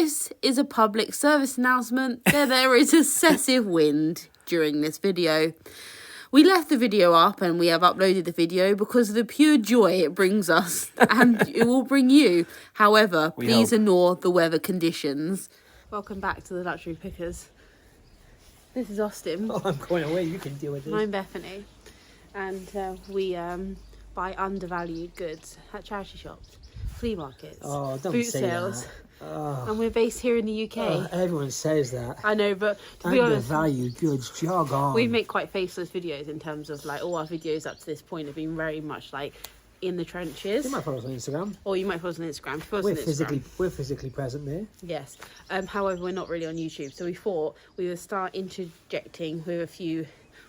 This is a public service announcement that there is excessive wind during this video. We left the video up and we have uploaded the video because of the pure joy it brings us and it will bring you. However, please ignore the weather conditions. Welcome back to the Luxury Pickers. This is Austin. Oh, I'm going away. You can deal with this. I'm Bethany. And we buy undervalued goods at charity shops, flea markets, boot sales. And we're based here in the UK. Everyone says that. I know, but to be honest, undervalued goods, jog on. We make quite faceless videos in terms of like all our videos up to this point have been very much like in the trenches. You might follow us on Instagram. Or you might follow us on Instagram. We're physically present there. Yes. However, we're not really on YouTube, so we thought we would start interjecting with a few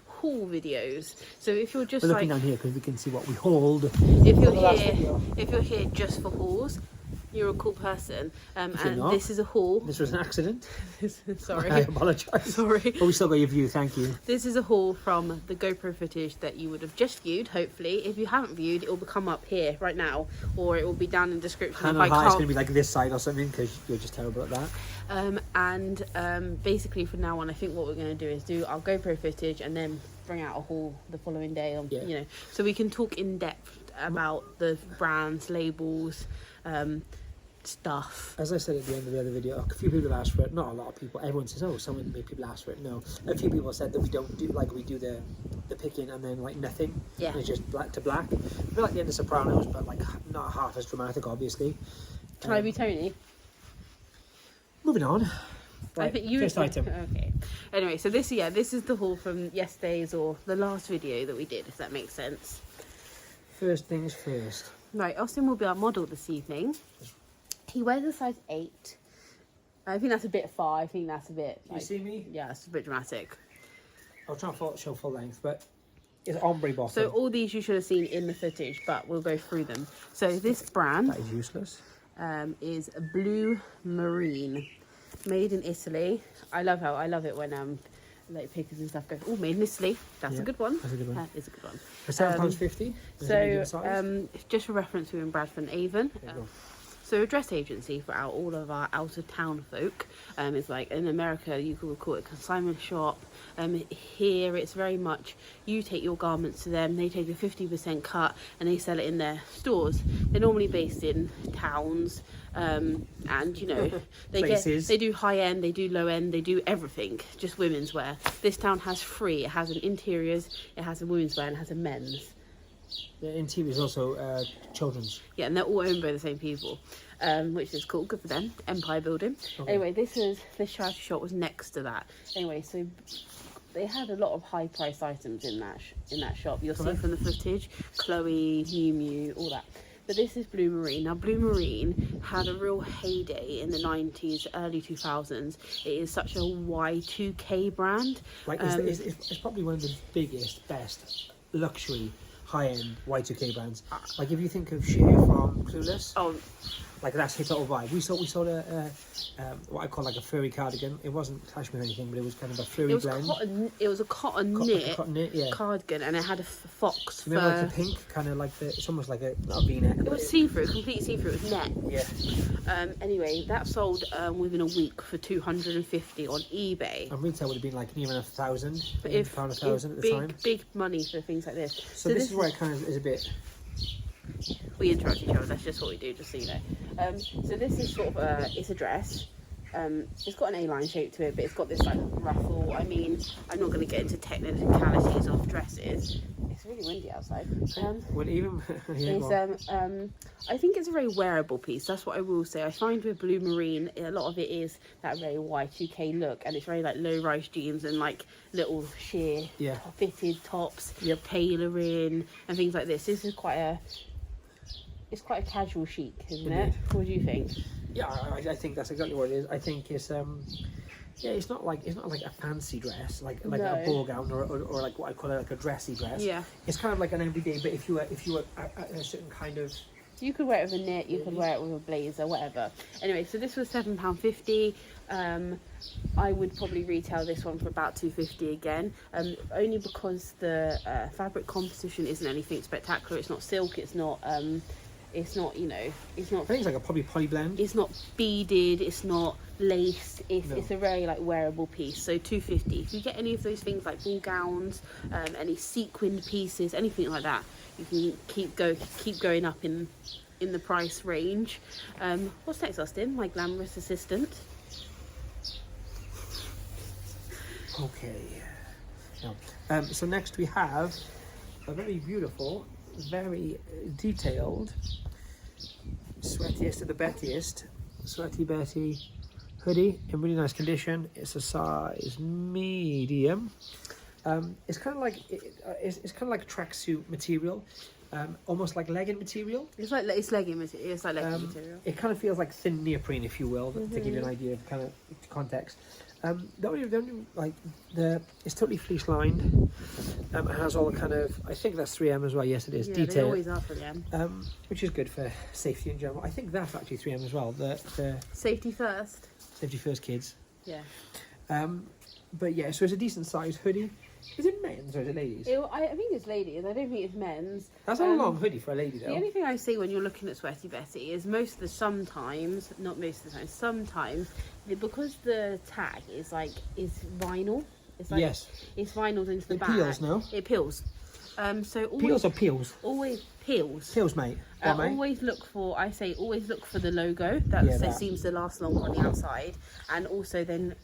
haul videos. So if you're just looking down here because we can see what we hauled. If you're here just for hauls, you're a cool person, and this is a haul. This was an accident. Sorry. I apologise. Sorry. But we still got your view, thank you. This is a haul from the GoPro footage that you would have just viewed, hopefully. If you haven't viewed, it will come up here right now, or it will be down in the description. It's going to be like this side or something, because you're just terrible at that. Basically from now on, I think what we're going to do is do our GoPro footage and then bring out a haul the following day, so we can talk in depth about the brands, labels, stuff. As I said at the end of the other video, a few people have asked for it. Not a lot of people. Everyone says, "Oh, some people ask for it." No, a few people said that we don't do we do the picking and then like nothing. Yeah, and it's just black to black. A bit like the end of Sopranos, but like not half as dramatic, obviously. Can I be Tony? Moving on. Right, I think you. First item. Okay. Anyway, so this is the haul from yesterday's or the last video that we did, if that makes sense. First things first. Right, Austin will be our model this evening. He wears a size 8. I think that's a bit far. I think that's a bit... You see me? Yeah, it's a bit dramatic. I'll try and show full length, but it's ombre bottom. So all these you should have seen in the footage, but we'll go through them. So this brand... That is useless. Is Blue Marine. Made in Italy. I love it when like pickers and stuff go, oh, made in Italy. That's a good one. That's a good one. That is a good one. For £7.50. So just for reference, we're in Bradford and Avon. So a dress agency for all of our out of town folk. It's like in America you could call it a consignment shop. Here it's very much you take your garments to them, they take a 50% cut and they sell it in their stores. They're normally based in towns, and they do high end, they do low end, they do everything, just women's wear. This town has 3. It has an interiors, it has a women's wear and it has a men's. The interior is also children's. Yeah, and they're all owned by the same people, which is cool. Good for them. Empire building. Okay. Anyway, this charity shop was next to that. Anyway, so they had a lot of high priced items in that shop. You'll see from the footage, Chloe, Miu Miu, all that. But this is Blue Marine. Now, Blue Marine had a real heyday in the 90s, early 2000s. It is such a Y2K brand. Like, it's probably one of the biggest, best luxury high-end Y2K brands. Like if you think of Cher from Clueless, like that's his total vibe. We saw what I call like a furry cardigan. It wasn't cashmere or anything, but it was kind of a furry blend. It was a cotton knit cardigan, and it had a fox fur. Remember like the pink, kind of like it's almost like not a V-neck. It was see-through, complete see-through. It was net. Yeah. Anyway, that sold within a week for $250 on eBay. And retail would have been like near £1,000, £1,000 at the time. Big money for things like this. So this is where it kind of is a bit. We interrupt each other. That's just what we do, just so you know. So this is sort of it's a dress. It's got an A-line shape to it, but it's got this like ruffle. I mean, I'm not going to get into technicalities of dresses. It's really windy outside. I think it's a very wearable piece. That's what I will say. I find with Blue Marine, a lot of it is that very Y2K look, and it's very like low-rise jeans and like little sheer fitted tops, tailoring and things like this. This is quite a casual chic, isn't it? What do you think? Yeah, I think that's exactly what it is. I think it's it's not like a fancy dress, like a ball gown or like what I call it, like a dressy dress. Yeah. It's kind of like an everyday, but if you were at a certain kind of. You could wear it with a knit, you could wear it with a blazer, whatever. Anyway, so this was £7.50. I would probably retail this one for about $2.50 again, only because the fabric composition isn't anything spectacular. It's not silk, it's not It's not, you know, it's not. I think it's like a probably poly blend. It's not beaded. It's not laced. It's No. it's a very like wearable piece. So £250. If you get any of those things like ball gowns, any sequined pieces, anything like that, you can keep going up in the price range. What's next, Austin? My glamorous assistant. Okay. Now, so next we have a very beautiful, very detailed, sweatiest of the bettiest, Sweaty Betty hoodie in really nice condition. It's a size medium. It's kind of like it's kind of like tracksuit material, almost like legging material. It's legging material. It's like legging material. It kind of feels like thin neoprene, if you will, to give you an idea of kind of context. The only like it's totally fleece lined. It has all the kind of, I think that's 3M as well. Yes, it is. Yeah, detail. they always are for them. Which is good for safety in general. I think that's actually 3M as well. The Safety first. Safety First Kids. Yeah. But yeah, so it's a decent sized hoodie. Is it men's or is it ladies? I think it's ladies. I don't think it's men's. That's a long hoodie for a lady though. The only thing I see when you're looking at Sweaty Betty is sometimes, because the tag is vinyl. It's like, yes. It's vinyl into the It bag. peels, no? It peels. So always, Peels or peels? Always peels. Peels, mate. Mate. Always look for the logo. That seems to last longer on the outside, and also then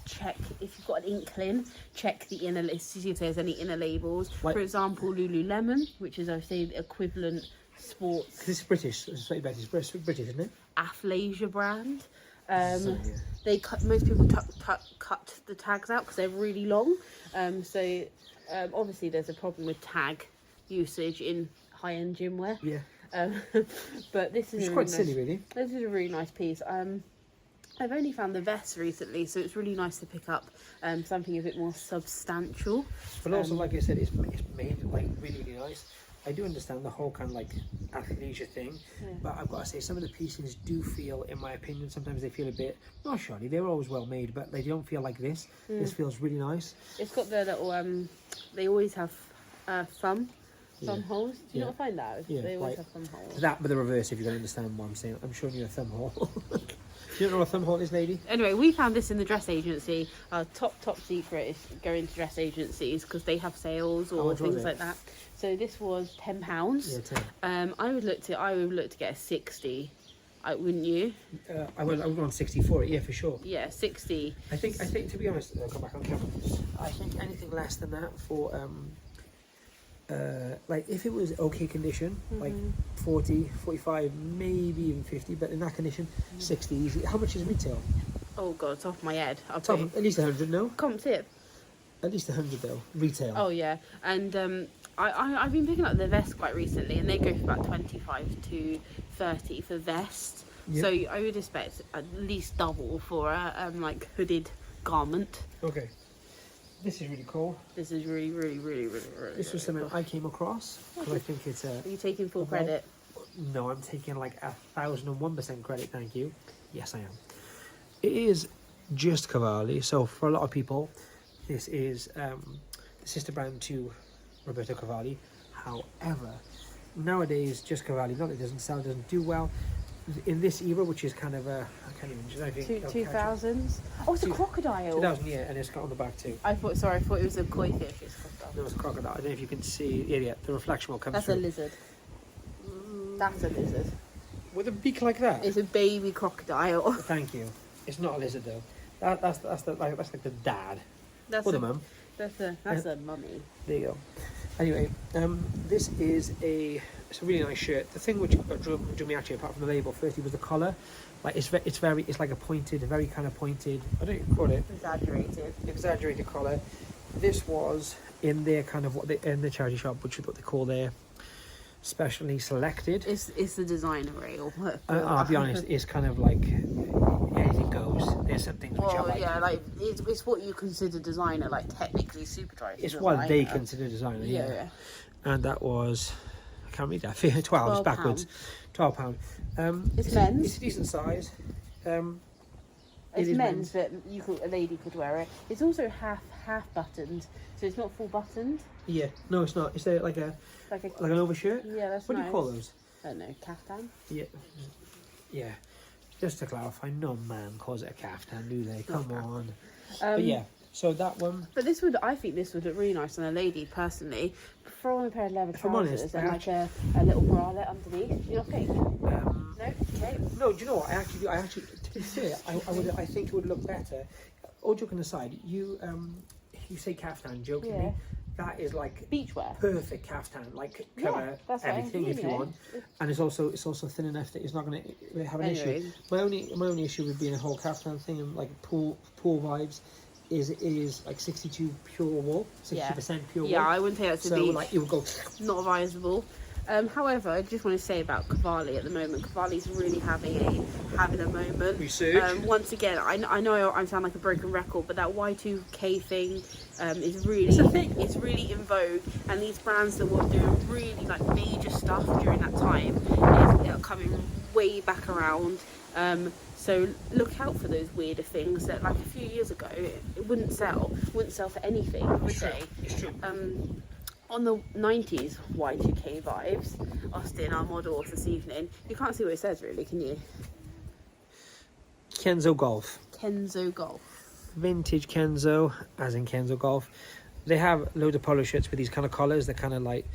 check if you've got an inkling. Check the inner list to see if there's any inner labels. Like, for example, Lululemon, which is I say the equivalent sports. This is British. Sweaty Betty's British, isn't it? Athleisure brand. Yeah. Most people cut the tags out because they're really long. Obviously there's a problem with tag usage in high-end gym wear. Yeah. But this is quite silly, really. This is a really nice piece. I've only found the vest recently, so it's really nice to pick up something a bit more substantial. But also, like I said, it's made like really, really nice. I do understand the whole kind of like athleisure thing, but I've got to say some of the pieces do feel, in my opinion, sometimes they feel a bit, not shoddy, they're always well made, but they don't feel like this. This feels really nice. It's got the little, they always have thumb holes. Do you not find that? Yeah, they always have thumb holes. That, but the reverse, if you can understand what I'm saying. I'm showing you a thumb hole. You don't know what a thumb hole is, lady? Anyway, we found this in the dress agency. Our top secret is going to dress agencies because they have sales or things like that. So this was £10. Yeah, 10. I would look to get a 60. Wouldn't you? I would go on 60 for it, yeah, for sure. Yeah, 60. I think to be honest, I'll come back on camera. I think anything less than that for like if it was okay condition, like 40, 45, maybe even 50, but in that condition, 60 easy. How much is retail? Oh god, top of my head. At least 100, no? Comp tip. At least 100 though, retail. Oh yeah, and I've been picking up the vest quite recently, and they go for about 25 to 30 for vests. Yep. So I would expect at least double for a like hooded garment. Okay. This is really cool. This is really This was something I came across, because I think it's a... Are you taking full credit? No, I'm taking like 1,001% credit, thank you. Yes, I am. It is just Cavalli, so for a lot of people, this is the sister brand to Roberto Cavalli. However, nowadays, just Cavalli, not that it doesn't sell, doesn't do well. In this era, which is kind of a, I can't even, I think 2000s. Oh, it's a crocodile. 2000, yeah, and it's got on the back too. I thought it was a koi fish. It's crocodile. No, it's a crocodile. I don't know if you can see. Yeah, the reflection will come That's through. a lizard. That's a lizard. With a beak like that. It's a baby crocodile. Thank you. It's not a lizard though. That's like the dad. Or the mum. That's a mummy. There you go. Anyway, this is it's a really nice shirt. The thing which drew me actually, apart from the label, firstly was the collar. Like it's like a pointed, very kind of pointed. I don't even call it exaggerated collar. This was in their kind of in the charity shop, which is what they call their specially selected. It's the designer rail. I'll be honest, it's kind of like anything goes. There's some things which I like. Yeah, like it's what you consider designer, like technically Superdry. It's what they consider designer. Yeah. And that was, I can't read that. 12. It's backwards. £12. It's men's. It's a decent size. It's men's, but a lady could wear it. It's also half buttoned, so it's not full buttoned. Yeah, no, it's not. Is there like an overshirt? Yeah, that's What nice. do you call those? I don't know, caftan? Yeah. Yeah. Just to clarify, no man calls it a caftan, do they? Come on. But yeah, so that one. But I think this would look really nice on a lady, personally. Throw on a pair of leather If I'm honest, trousers and like a little bralette underneath. You don't think? No? Okay. No, do you know what? I actually, to be fair, I think it would look better. All joking aside, you say caftan jokingly. Yeah. That is like Beachwear. perfect caftan, like cover that's everything what I if you want, and it's also thin enough that it's not going to have an issue. My only issue with being a whole caftan thing and like pool vibes is it is like 62 pure wool, 60% pure wool. Yeah, I wouldn't say that's a beach. Like it would go not advisable. However, I just want to say about Cavalli at the moment. Cavalli's really having a moment. Research. Once again, I know I sound like a broken record, but that Y2K thing is really it's really in vogue, and these brands that were doing really like major stuff during that time is coming way back around. So look out for those weirder things that like a few years ago it wouldn't sell for anything, would they? It's true. On the 90s Y2K vibes, Austin, our model of this evening, you can't see what it says really, can you? Kenzo Golf. Kenzo Golf. Vintage Kenzo, as in Kenzo Golf. They have loads of polo shirts with these kind of collars. They're kind of like,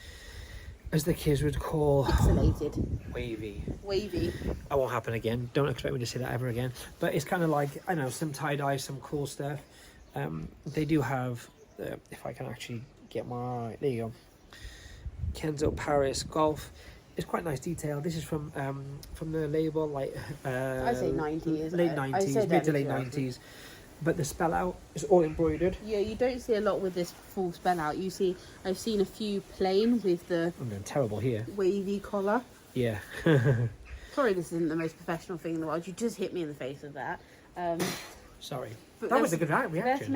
as the kids would call, pixelated. Wavy. That won't happen again. Don't expect me to say that ever again. But it's kind of like, I don't know, some tie-dye, some cool stuff. They do have, if I can actually get my, there you go, Kenzo Paris Golf. It's quite nice detail. This is from the label, like I say 90s, late 90s, mid to late 90s. But the spell out is all embroidered. Yeah, you don't see a lot with this full spell out. I've seen a few plain with the I'm doing terrible here. Wavy collar. Yeah. Sorry, this isn't the most professional thing in the world. You just hit me in the face with that. Sorry. That was a good reaction.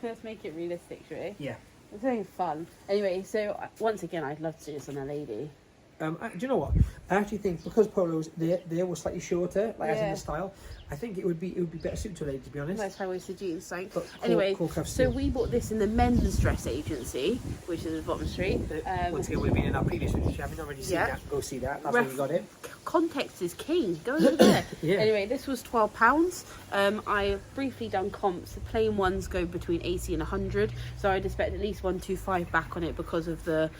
Let's make it realistic, shall we? Yeah. It's very fun. Anyway, so once again, I'd love to do this on a lady. Do you know what? I actually think because polos they were slightly shorter, like as in the style. I think it would be better suited to a lady, to be honest. Nice high-waisted jeans, thanks. Anyway, so we bought this in the men's dress agency, which is at Bottom Street. Once again, we've been in our previous video. If you haven't already seen that, go see that. That's where we got it. Context is king. Go over there. Yeah. Anyway, this was £12. I've briefly done comps. The plain ones go between 80 and 100, so I'd expect at least 125 back on it because of the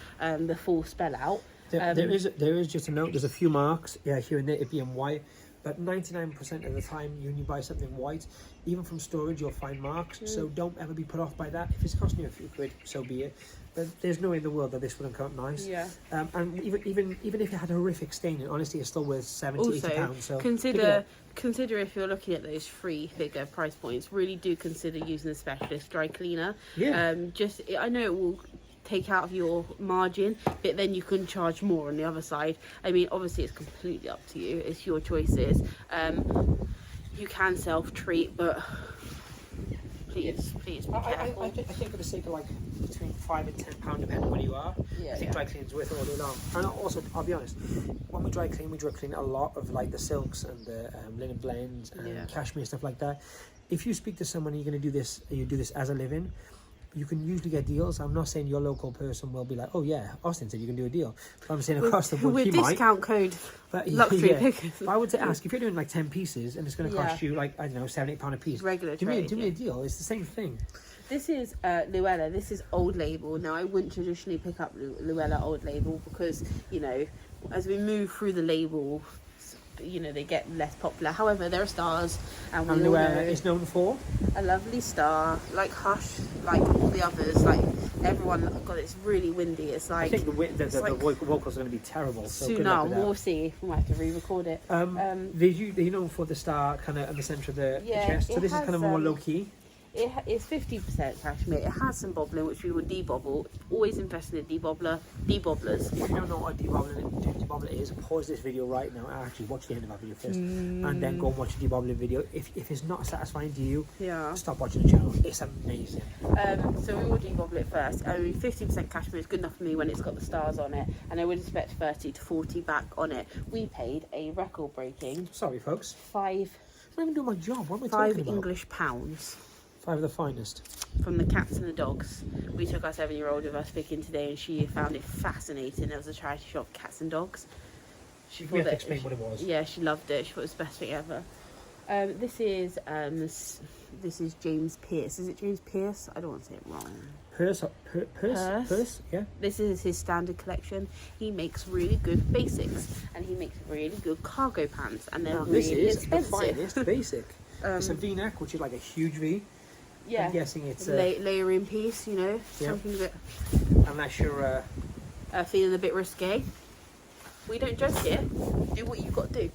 full spell out. There is just a note. There's a few marks, here and there, it being white, but 99% of the time, when you buy something white, even from storage, you'll find marks. So don't ever be put off by that. If it's costing you a few quid, so be it. But there's no way in the world that this wouldn't come up nice. Yeah. And even if it had a horrific stain, honestly, it's still worth £70–80. So consider if you're looking at those figure price points, really do consider using a specialist dry cleaner. Yeah. I know it will take out of your margin, but then you can charge more on the other side. I mean, obviously it's completely up to you, it's your choices. You can self-treat, but please be careful. I think for the sake of like between £5 and £10 depending on where you are, I think dry cleaning's worth it all day long. And also, I'll be honest, when we dry clean a lot of like the silks and the linen blends and cashmere, stuff like that. If you speak to someone and you're going to do this, you do this as a living, you can usually get deals. I'm not saying your local person will be like, oh yeah, Austin said you can do a deal. But I'm saying across the board, with discount code luxury pickers. But I would say ask if you're doing like 10 pieces and it's going to cost you like, I don't know, £7–8 a piece. Regular do me a deal. It's the same thing. This is Luella. This is Old Label. Now I wouldn't traditionally pick up Luella Old Label because, you know, as we move through the label, you know, they get less popular. However, there are stars, and Luella is known for a lovely star, like Hush, like all the others, like everyone. God, it's really windy. It's like I think the vocals are going to be terrible. So soon we'll see. We might have to re-record it. They're known for the star kind of in the centre of the chest. So this is kind of more low key. It's 50% cashmere. It has some bobbling, which we will debobble. Always invest in a debobblers. If you don't know what a debobbler is, pause this video right now and actually watch the end of our video first, and then go and watch a debobbling video. If it's not satisfying to you, stop watching the channel. It's amazing. So we will debobble it first. I mean, 50% cashmere is good enough for me when it's got the stars on it, and I would expect 30 to 40 back on it. We paid a record-breaking. Sorry, folks. I'm not even doing my job. What am I talking about? English pounds. 5 of the finest. From the cats and the dogs. We took our 7-year-old with us picking today, and she found it fascinating. There was a charity shop, cats and dogs. We have to explain what it was. Yeah, she loved it. She thought it was the best thing ever. This is James Pierce. Is it James Pierce? I don't want to say it wrong. Purse, yeah. This is his standard collection. He makes really good basics, and he makes really good cargo pants, and they're really expensive. This is the finest basic. It's a V-neck, which is like a huge V. Yeah. I'm guessing it's layering piece, you know, something a bit. Unless you're feeling a bit risque. We don't judge here. Do what you've got to do.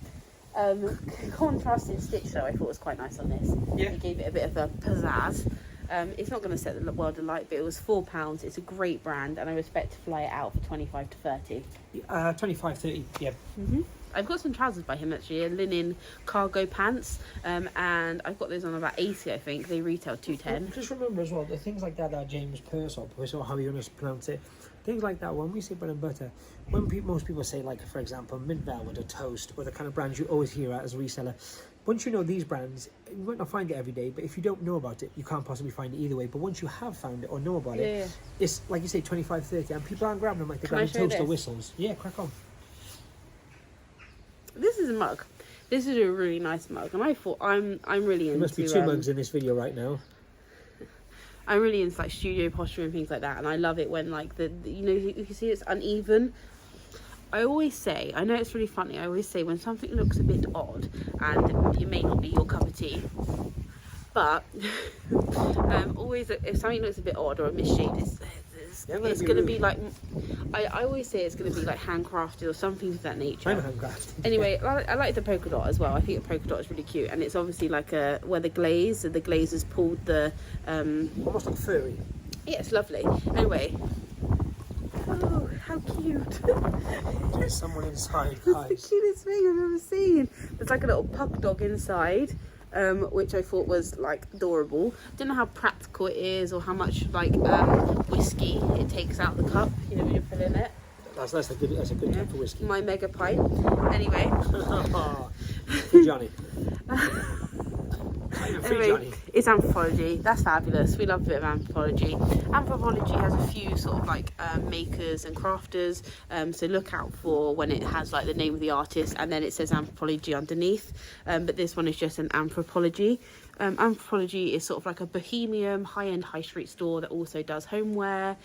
Contrasting stitch though, I thought was quite nice on this. Yeah. It gave it a bit of a pizzazz. It's not going to set the world alight, but it was £4. It's a great brand, and I expect to fly it out for 25 to 30. 25, 30, yeah. I've got some trousers by him actually, linen cargo pants, and I've got those on about 80, I think. They retail 210. Just remember as well, the things like that James Purse or how you want to pronounce it, things like that, when we say bread and butter, when most people say, like, for example, Mint Velvet or Toast, or the kind of brands you always hear as a reseller, once you know these brands, you might not find it every day, but if you don't know about it, you can't possibly find it either way. But once you have found it or know about it, it's, like you say, 25, 30, and people aren't grabbing them like they're grabbing Toast or Whistles. Yeah, crack on. This is a mug. This is a really nice mug, and I thought I'm really into. There must be two mugs in this video right now. I'm really into like studio posture and things like that, and I love it when like you know, you can see it's uneven. I always say, I know it's really funny, I always say when something looks a bit odd and it may not be your cup of tea, but always if something looks a bit odd or a misshaped, it's going to be like, I always say it's going to be like handcrafted or something of that nature. I'm handcrafted. Anyway, I like the polka dot as well. I think the polka dot is really cute, and it's obviously like where the glaze has pulled the almost like furry. Yeah, it's lovely. Anyway, oh, how cute! There's someone inside, guys. It's the cutest thing I've ever seen. There's like a little puck dog inside, which I thought was like adorable. Don't know how practical it is or how much like whiskey it takes out the cup. You know, when you're filling it. That's a good cup for whiskey. My mega pint. Anyway. Free Johnny. Anyway, it's Anthropology. That's fabulous. We love a bit of Anthropology. Anthropology has a few sort of like makers and crafters, so look out for when it has like the name of the artist and then it says Anthropology underneath, but this one is just an Anthropology. Anthropology is sort of like a bohemian high-end high street store that also does homeware,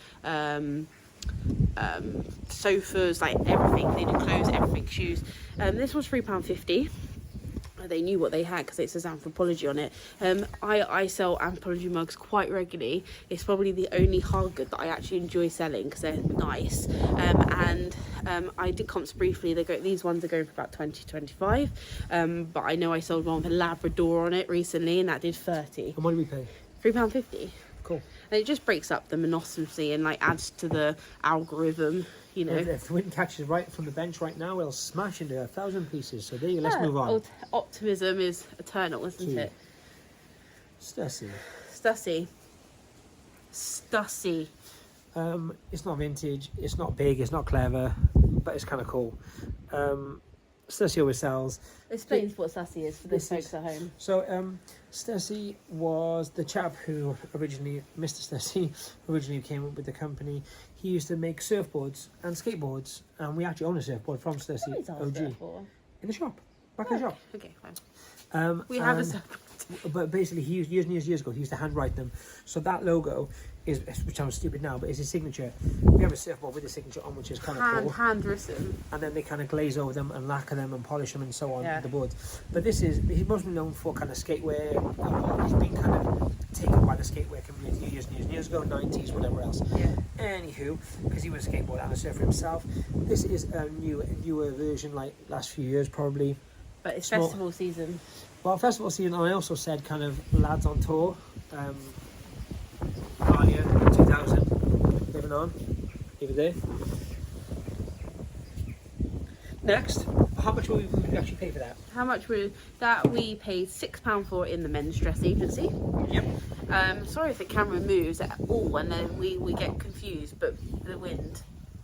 sofas, like everything. They do clothes, everything, shoes. This was £3.50. They knew what they had because it says Anthropology on it. I sell Anthropology mugs quite regularly. It's probably the only hard good that I actually enjoy selling because they're nice. I did comps briefly. These ones are going for about 20-25. But I know I sold one with a Labrador on it recently, and that did 30. And what did we pay? £3.50. Cool. And it just breaks up the monotony and like adds to the algorithm. You know, if the wind catches right from the bench right now, it'll smash into 1,000 pieces. So there you go, let's move on. Optimism is eternal, isn't it? Stussy. It's not vintage, it's not big, it's not clever, but it's kind of cool. Stussy always sells. Explains what Stussy is for the folks at home. So, Stussy was the chap who originally, Mr. Stussy, originally came up with the company. He used to make surfboards and skateboards, and we actually own a surfboard from Stussy OG. In the shop, back in the shop. Okay, fine. We have a surfboard. But basically, he used, years ago, he used to handwrite them. So that logo is, which sounds stupid now, but it's his signature. We have a surfboard with his signature on, which is kind of cool. Handwritten. And then they kind of glaze over them and lacquer them and polish them and so on, the boards. But he's mostly known for kind of skatewear. He's been kind of taken by the skatewear community years ago, 90s, whatever else. Yeah. Anywho, because he was a skateboarder and a surfer himself, this is a newer version, like last few years probably. But it's festival season. Well, festival season, I also said kind of lads on tour. Earlier, 2000, living on, even there. Next, how much will we actually pay for that? How much we paid £6 for in the men's dress agency. Yep. Sorry if the camera moves at all and then we get confused, but the wind.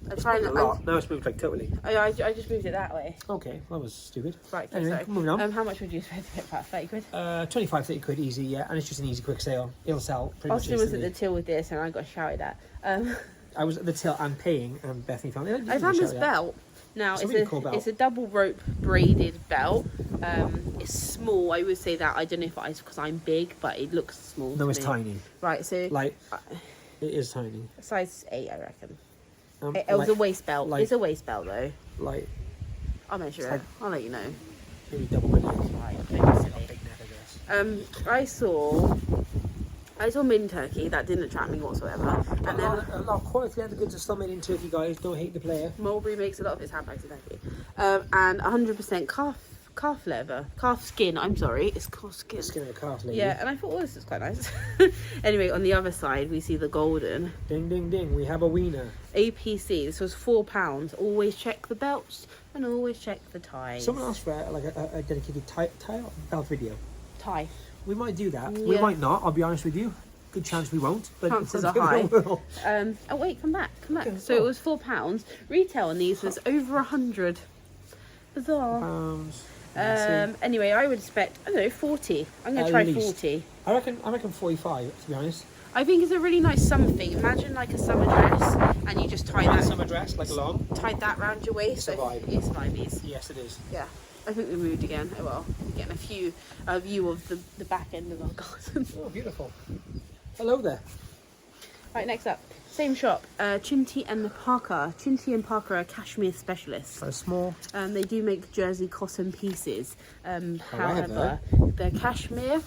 I'm trying to. No, it's moved like totally. I just moved it that way. Okay, that was stupid. Right, anyway, moving on. How much would you spend to get that? 30 quid? 25, 30 quid easy, yeah, and it's just an easy, quick sale. It'll sell pretty much Austin was at the till with this and I got shouted at. I was at the till and paying, and Bethany found it. I found this belt. Now It's a really cool belt. it's a double rope braided belt. It's small. I would say that. I don't know if it's because I'm big, but it looks small. No, to it's me. tiny. Right, so Like, it is tiny. size 8, I reckon. It like, was a waist belt. like- It's a waist belt though. Like, I'll measure it. like- I'll let you know. maybe double my neck. Right, Big neck, I guess. I saw made in Turkey. That didn't attract me whatsoever. And then A lot of quality leather goods are still made in Turkey, guys. Don't hate the player. Mulberry makes a lot of its handbags in Turkey. And 100% calf leather, calf skin. I'm sorry, it's calf skin. Skin of a calf, lady. Yeah, and I thought, oh, this is quite nice. Anyway, on the other side, we see the golden Ding, ding, ding. We have a wiener. APC. This was £4. Always check the belts and always check the ties. Someone asked for like a dedicated tie belt video. Tie. We might do that. We Yeah. might not. I'll be honest with you. Good chance we won't. But Chances are high. Oh wait, come back. Okay, So it was £4. Retail on these was over 100. Bizarre. Pounds. Anyway, I would expect, I don't know, 40. I'm going to At try least. 40. I reckon 45. To be honest. I think it's a really nice summer thing. Imagine like a summer dress, and you just tie Summer dress, like a long. that round your waist. It's a vibe. It's vibes. Yes, it is. Yeah. I think we moved again. Oh well, we're getting a view of the back end of our garden. Oh, beautiful. Hello there. Right, next up, same shop. Chinty and Parker. Chinty and Parker are cashmere specialists. So small. They do make jersey cotton pieces. However, However, their cashmere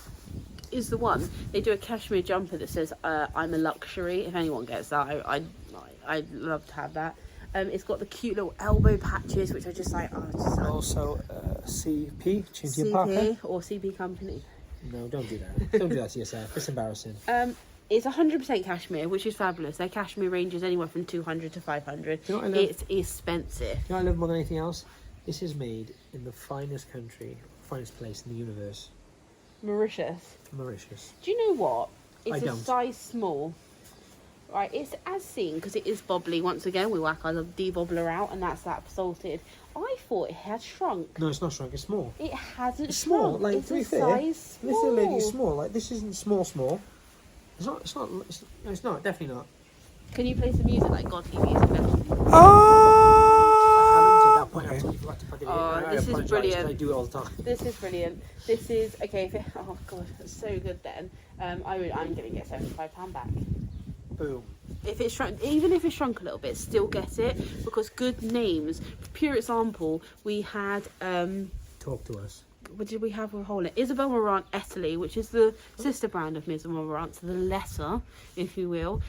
is the one. They do a cashmere jumper that says "I'm a luxury." If anyone gets that, I'd love to have that. It's got the cute little elbow patches, which are just like, oh, it's just Also, CP, Chinty and Parker. CP or CP company. No, don't do that. Don't do that to yourself. It's embarrassing. It's 100% cashmere, which is fabulous. Their cashmere range is anywhere from 200 to 500. You know what I love? It's expensive. You know what I love more than anything else? This is made in the finest country, finest place in the universe. Mauritius. Mauritius. Do you know what? I It's a don't. size small. Right, it's as seen because it is bobbly. Once again, we whack our de-bobbler out, and that's that salted. I thought it had shrunk. No, it's not shrunk. It's small. It hasn't It's small. shrunk. Like, it's to be a fair, size this small. little lady's small. Like, this isn't small. It's not. No, it's not. Definitely not. Can you play some music like God TV is better? Oh! At that point, I totally forgot to put it in. Oh, I this is apologise, brilliant. I do it all the time. This is brilliant. This is okay. Oh God, it's so good. Then I'm gonna get £75 back. Boom. If it's shrunk, even if it's shrunk a little bit, still get it because good names. For pure example, we had Talk to us. what did we have with Hole in? Isabel Marant Italy, which is the sister brand of Isabel Marant, so the lesser, if you will.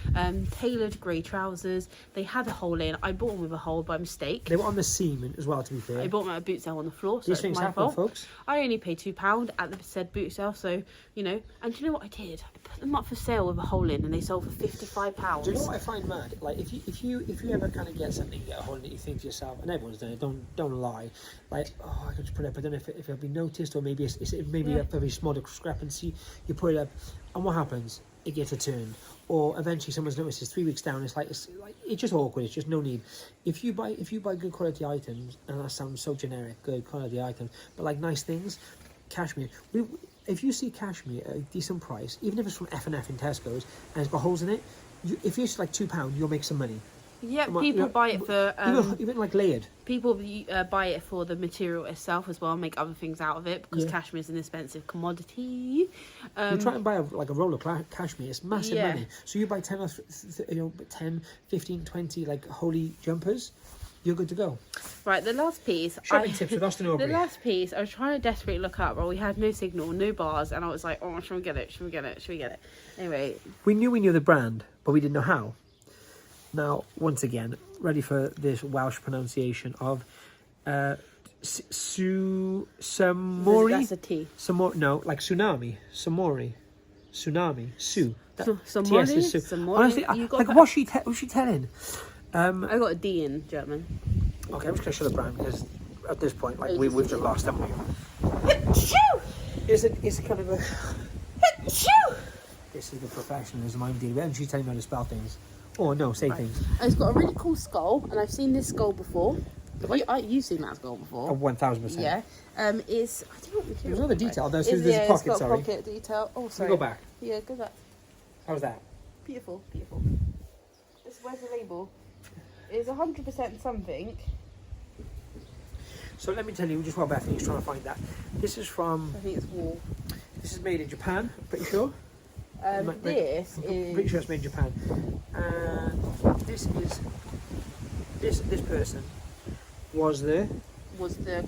Tailored grey trousers. They had a hole in. I bought them with a hole by mistake. They were on the seam as well, to be fair. I bought them at a boot sale on the floor, so These it's things my happen, fault. folks. I only paid £2 at the said boot sale, so you know. And do you know what I did? I put them up for sale with a hole in, and they sold for £55. Do you know what I find mad? Like, if you ever kind of get something, get a hole in it, you think to yourself, and everyone's done it. Don't lie. Like, oh, I could just put it up. I don't know if it'll be noticed, or maybe it's maybe a very small discrepancy. You put it up, and what happens? It gets returned, or eventually someone's noticed. 3 weeks down, it's just awkward. It's just no need. If you buy good quality items, and that sounds so generic, good quality items, but like nice things, cashmere. If you see cashmere at a decent price, even if it's from F&F in Tesco's and it's got holes in it, if it's like £2, you'll make some money. Yeah, Come on, people you know, buy it for even like layered. people buy it for the material itself as well, and make other things out of it because Yeah. cashmere is an expensive commodity. You try and buy a roll of cashmere, it's massive Yeah. money. So you buy 10 or 10, 15, 20 like holy jumpers, you're good to go. Right, the last piece. Shopping tips with Austin The Aubrey. last piece, I was trying to desperately look up, but we had no signal, no bars, and I was like, oh, should we get it? Should we get it? Should we get it? Anyway, We knew the brand, but we didn't know how. Now, once again, ready for this Welsh pronunciation of Samori. that's a T. No, like tsunami. Samori. Tsunami. Sue. Samori? TS is Sue. Samori? Honestly, You got like, that? what's she telling? I got a D in German. Okay, I'm just going to show the brand because at this point, like, we've just lost, haven't we? Is it kind of a... This is the professionalism I'm dealing with, and she's telling me how to spell things. Oh, no, say things. And it's got a really cool skull, and I've seen this skull before. You've seen that skull before. Oh, 1000%. Yeah. It's, I don't know what material. There's another detail. There's It's- a yeah, pocket, it's got sorry. pocket detail. Oh, Can sorry. we go back? Yeah, go back. How's that? Beautiful, beautiful. Where's the label? It's 100% something. So let me tell you just while Bethany's trying to find that. This is from. I think it's wool. This is made in Japan. Pretty sure. This I'm is. pretty sure it's made in Japan. And this is this person was the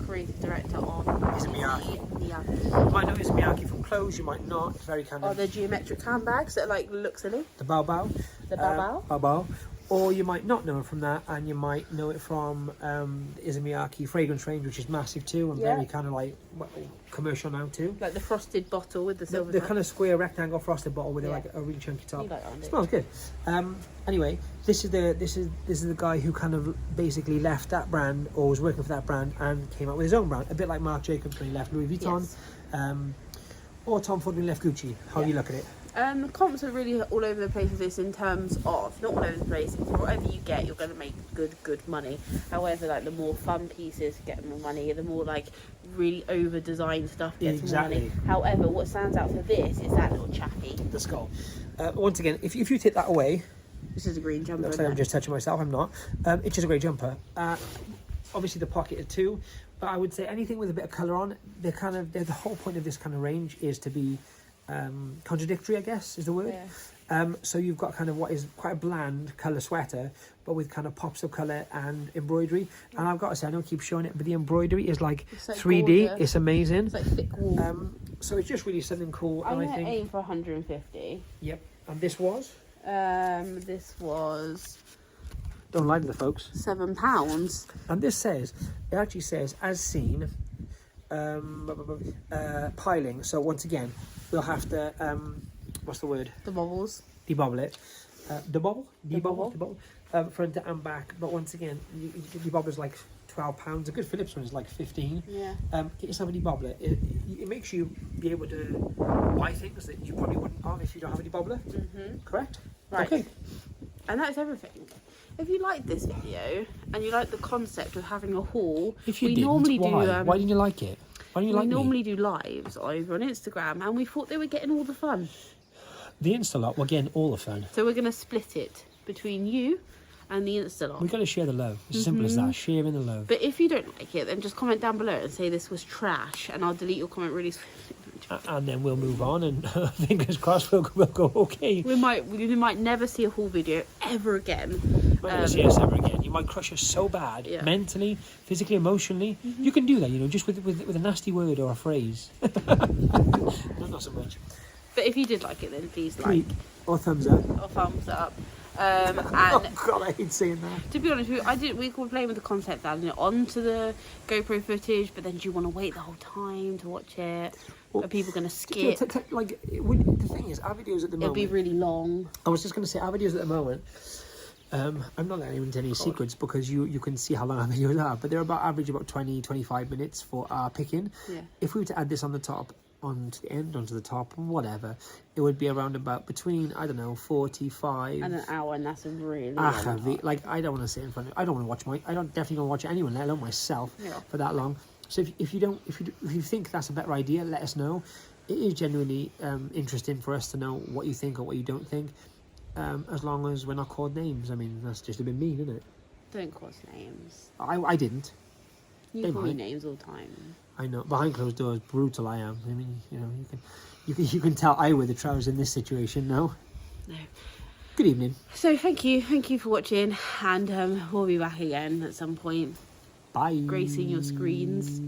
creative director on Miyake. Miyake. You might know Miyake from clothes. You might not. It's very kind of. Oh, the geometric handbags that like look silly. The Bao Bao. The Bao Bao. Bao Bao. Or you might not know it from that, and you might know it from Miyake fragrance range, which is massive too, and very kind of like commercial now too. Like the frosted bottle with the silver. The kind of square rectangle frosted bottle with like a really chunky top. It smells good. Anyway, this is the guy who kind of basically left that brand or was working for that brand and came out with his own brand, a bit like Marc Jacobs when he left Louis Vuitton, or Tom Ford when he left Gucci. How do you look at it? Comps are really all over the place with this in terms of, not all over the place, whatever you get you're going to make good money. However, like the more fun pieces get more money, the more like really over designed stuff gets more money. However, what stands out for this is that little chappy, the skull. Once again, if you take that away, this is a green jumper. Looks like I'm just touching myself. I'm not. It's just a great jumper. Obviously the pocket is too, but I would say anything with a bit of colour on, the whole point of this kind of range is to be contradictory, I guess is the word. So you've got kind of what is quite a bland colour sweater, but with kind of pops of colour and embroidery. And I've got to say, I don't keep showing it, but the embroidery is like 3D. Gorgeous. It's amazing. It's like thick wool. So it's just really something cool. I'm and going to aim for 150. Yep. And this was? This was. Don't lie to the folks. £7. And this says, it actually says, as seen, piling. So once again, we'll have to what's the word? Debobble it. Debobble. Front and back. But once again, debobble is like £12. A good Philips one is like 15. Yeah. Get yourself a debobbler. It makes you be able to buy things that you probably wouldn't have if you don't have a debobbler. Correct? Right. Okay. And that's everything. If you like this video and you like the concept of having a haul, we normally do. Why didn't you like it? Why didn't you like We me? normally do lives over on Instagram, and we thought they were getting all the fun. The Insta lot were getting all the fun. So we're going to split it between you and the Insta lot. We've got to share the love. It's as simple as that. Sharing the love. But if you don't like it, then just comment down below and say this was trash, and I'll delete your comment really soon. And then we'll move on, and fingers crossed we'll go okay. We might never see a haul video ever again. Might never see us ever again. You might crush us so bad, mentally, physically, emotionally. You can do that, just with a nasty word or a phrase. No, not so much. But if you did like it, then please like. Or thumbs up. Or thumbs up. And oh God, I hate saying that. To be honest with you, we were playing with the concept adding it onto the GoPro footage, but then do you want to wait the whole time to watch it? Are people going to skip? The thing is, our videos at the moment... It'll be really long. I was just going to say, our videos at the moment... I'm not letting into any secrets because you can see how long our videos are, but they're average about 20-25 minutes for our picking. Yeah. If we were to add this on the top, onto the end, onto the top, whatever, it would be around about between, I don't know, 45 and an hour, and that's a really long time. Like, I don't want to sit in front of... I don't want to watch I don't definitely want to watch anyone, let alone myself, for that long. So if you think that's a better idea, let us know. It is genuinely interesting for us to know what you think or what you don't think. As long as we're not called names. I mean, that's just a bit mean, isn't it? Don't call us names. I didn't. You call me names all the time. I know. Behind closed doors, brutal I am. I mean, you can tell I wear the trousers in this situation now. No. Good evening. So thank you for watching, and we'll be back again at some point. Bye. Gracing your screens.